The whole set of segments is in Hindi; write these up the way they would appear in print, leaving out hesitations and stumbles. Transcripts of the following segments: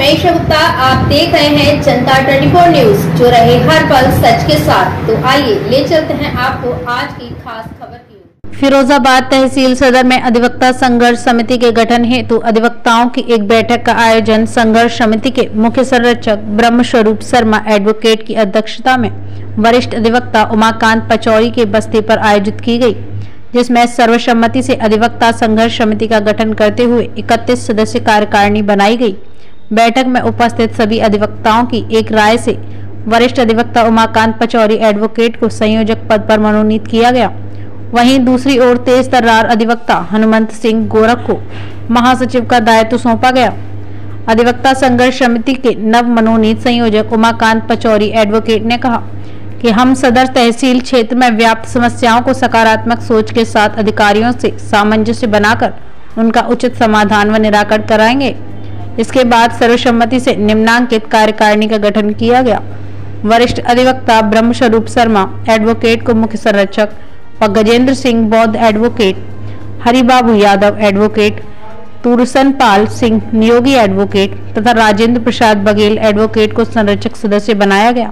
मनीषा गुप्ता, आप देख रहे हैं जनता 24 न्यूज, जो रहे हर पल सच के साथ। तो आइए ले चलते हैं आपको आज की खास खबर की। फिरोजाबाद तहसील सदर में अधिवक्ता संघर्ष समिति के गठन हेतु अधिवक्ताओं की एक बैठक का आयोजन संघर्ष समिति के मुख्य संरक्षक ब्रह्मस्वरूप शर्मा एडवोकेट की अध्यक्षता में वरिष्ठ अधिवक्ता उमाकांत पचौरी के बस्ती पर आयोजित की गई, जिसमें सर्वसम्मति से अधिवक्ता संघर्ष समिति का गठन करते हुए 31 सदस्य कार्यकारिणी बनाई गई। बैठक में उपस्थित सभी अधिवक्ताओं की एक राय से वरिष्ठ अधिवक्ता उमाकांत पचौरी एडवोकेट को संयोजक पद पर मनोनीत किया गया। वहीं दूसरी ओर तेज तर्रार अधिवक्ता हनुमंत सिंह गोरख को महासचिव का दायित्व सौंपा गया। अधिवक्ता संघर्ष समिति के नव मनोनीत संयोजक उमाकांत पचौरी एडवोकेट ने कहा कि हम सदर तहसील क्षेत्र में व्याप्त समस्याओं को सकारात्मक सोच के साथ अधिकारियों से सामंजस्य बनाकर उनका उचित समाधान व निराकरण कराएंगे। इसके बाद सर्वसम्मति से निम्नांकित कार्यकारिणी का गठन किया गया। वरिष्ठ अधिवक्ता ब्रह्मस्वरूप शर्मा एडवोकेट को मुख्य संरक्षक व गजेंद्र सिंह बौद्ध advocate, Haribabu Yadav advocate, Tursan Pal Singh Niyogi advocate तथा राजेंद्र प्रसाद बघेल एडवोकेट को संरक्षक सदस्य बनाया गया।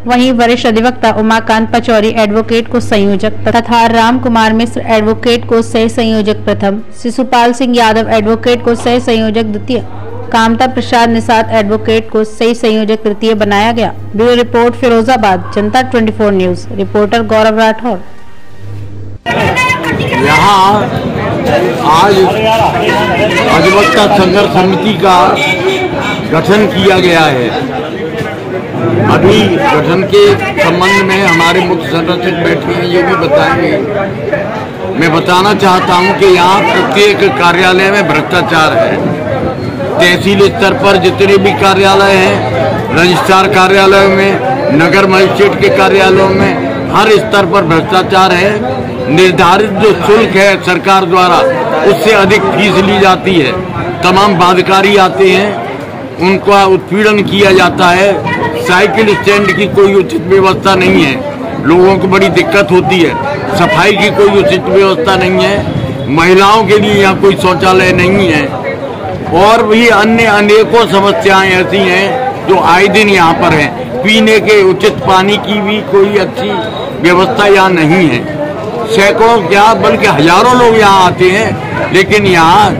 वहीं वरिष्ठ अधिवक्ता उमाकांत पचौरी एडवोकेट को संयोजक तथा राम कुमार मिश्र एडवोकेट को सह संयोजक प्रथम, शिशुपाल सिंह यादव एडवोकेट को सह संयोजक द्वितीय, कामता प्रसाद निषाद एडवोकेट को सही संयोजक तृतीय बनाया गया। ब्यूरो रिपोर्ट, फिरोजाबाद, जनता 24 न्यूज। रिपोर्टर गौरव राठौर। यहाँ आज अधिवक्ता संघर्ष समिति का गठन किया गया है। अभी गठन के संबंध में हमारे मुख्य संरक्षक बैठे हैं, ये भी बताएंगे। मैं बताना चाहता हूँ कि यहाँ प्रत्येक कार्यालय में भ्रष्टाचार है। तहसील स्तर पर जितने भी कार्यालय हैं, रजिस्ट्रार कार्यालय में, नगर मजिस्ट्रेट के कार्यालयों में, हर स्तर पर भ्रष्टाचार है। निर्धारित जो शुल्क है सरकार द्वारा, उससे अधिक फीस ली जाती है। तमाम बाध्यकारी आते हैं, उनका उत्पीड़न किया जाता है। साइकिल स्टैंड की कोई उचित व्यवस्था नहीं है, लोगों को बड़ी दिक्कत होती है। सफाई की कोई उचित व्यवस्था नहीं है। महिलाओं के लिए यहाँ कोई शौचालय नहीं है और भी अन्य अनेकों समस्याएं ऐसी हैं जो आए दिन यहाँ पर हैं। पीने के उचित पानी की भी कोई अच्छी व्यवस्था यहाँ नहीं है। सैकड़ों क्या बल्कि हजारों लोग यहाँ आते हैं, लेकिन यहाँ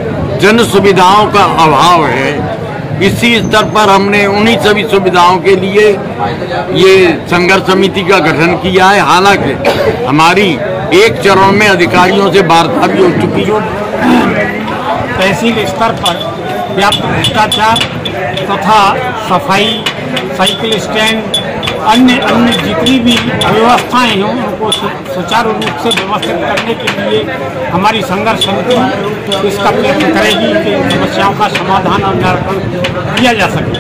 जन सुविधाओं का अभाव है। इसी स्तर पर हमने उन्हीं सभी सुविधाओं के लिए ये संघर्ष समिति का गठन किया है। हालांकि हमारी एक चरण में अधिकारियों से वार्ता भी हो चुकी है। तहसील स्तर पर व्याप्त भ्रष्टाचार तथा सफाई, साइकिल स्टैंड, अन्य जितनी भी व्यवस्थाएं हैं उनको सुचारू रूप से व्यवस्थित करने के लिए हमारी संघर्ष समिति इसका प्रयत्न करेगी कि समस्याओं का समाधान और निराकरण किया जा सके,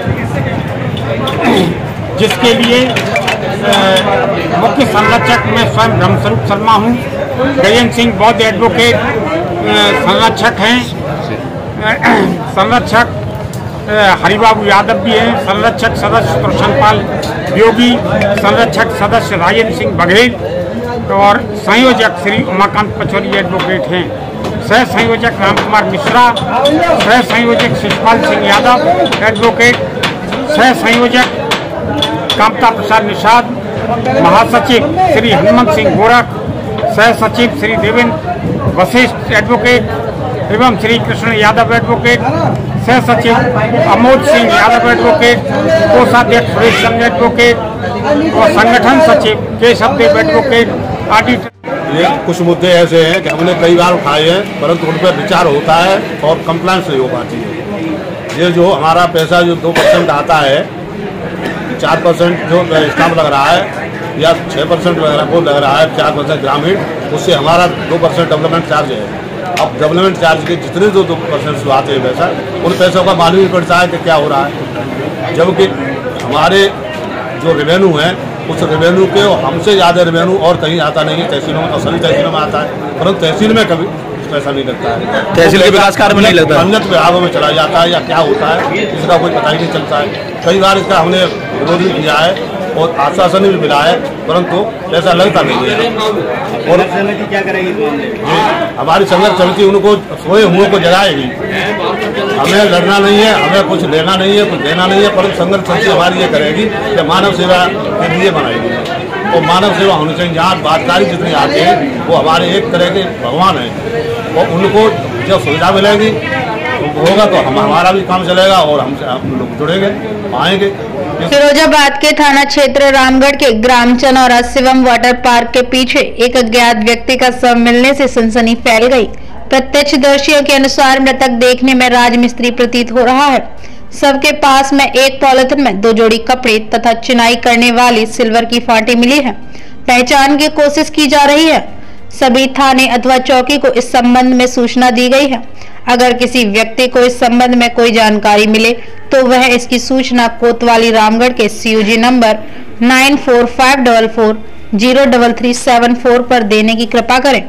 जिसके लिए मुख्य संरक्षक मैं स्वयं ब्रह्मस्वरूप शर्मा हूँ। गजेंद्र सिंह बौद्ध एडवोकेट संरक्षक हैं, संरक्षक हरिबाबू यादव भी हैं, संरक्षक सदस्य तुरसन पाल योगी, संरक्षक सदस्य राजेंद्र सिंह बघेल और संयोजक श्री उमाकांत पचौरी एडवोकेट हैं। सह संयोजक राम कुमार मिश्रा, सह संयोजक शिशुपाल सिंह यादव एडवोकेट, सह संयोजक कामता प्रसाद निषाद, महासचिव श्री हनुमंत सिंह गोरख, सह सचिव श्री देवेंद्र वशिष्ठ एडवोकेट एवं श्री कृष्ण यादव एडवोकेट, सह सचिव अमोद सिंह यादव एडवोकेट, कोषाध्यक्ष सुरेश चंद्र एडवोकेट और संगठन सचिव केशव देव एडवोकेट आदि। ये कुछ मुद्दे ऐसे हैं कि हमने कई बार उठाए हैं, परंतु उन पर विचार होता है और कंप्लायंस नहीं हो पाती है। ये जो हमारा पैसा जो 2% आता है, 4% जो स्टाम्प लग रहा है या 6% वो लग रहा है, 4% ग्रामीण, उससे हमारा 2% डेवलपमेंट चार्ज है। अब डेवलपमेंट चार्ज के जितने जो 2% जो आते हैं पैसा, उन पैसों का मालूम ही पड़ता है कि क्या हो रहा है। जबकि हमारे जो रेवेन्यू है, उस रेवेन्यू के हमसे ज़्यादा रेवेन्यू और कहीं आता नहीं है। तहसीलों में तो सभी तहसीलों में आता है, परंतु तहसील में कभी पैसा नहीं लगता है। तहसील के विकास कार्य में नहीं लगता, अन्य विभागों में चला जाता है या क्या होता है, इसका कोई पता ही नहीं चलता है। कई बार इसका हमने विरोध भी किया है और आश्वासन भी मिला है, परंतु पैसा लगता नहीं है। और क्या करेगी हमारी संघर्ष समिति उनको सोए हुओं को जगाएगी। हमें लड़ना नहीं है, हमें कुछ लेना नहीं है, कुछ देना नहीं है, परंतु संघर्ष समिति हमारी ये करेगी कि मानव सेवा के लिए बनाएगी। और मानव सेवा होनी चाहिए। यहाँ बातकारी जितनी आती है वो हमारे एक तरह के भगवान हैं, और उनको जब सुविधा मिलेगी होगा तो हमारा भी काम चलेगा और हमसे हम लोग जुड़ेंगे, आएंगे। फिरोजाबाद के थाना क्षेत्र रामगढ़ के ग्राम चनौरा शिवम वाटर पार्क के पीछे एक अज्ञात व्यक्ति का शव मिलने से सनसनी फैल गई। प्रत्यक्षदर्शियों के अनुसार मृतक देखने में राजमिस्त्री प्रतीत हो रहा है। शव के पास में एक पॉलिथीन में 2 जोड़ी कपड़े तथा चुनाई करने वाली सिल्वर की फाटी मिली है। पहचान की कोशिश की जा रही है। सभी थाने अथवा चौकी को इस संबंध में सूचना दी गई है। अगर किसी व्यक्ति को इस संबंध में कोई जानकारी मिले तो वह इसकी सूचना कोतवाली रामगढ़ के CUG नंबर 9454403374 पर देने की कृपा करें।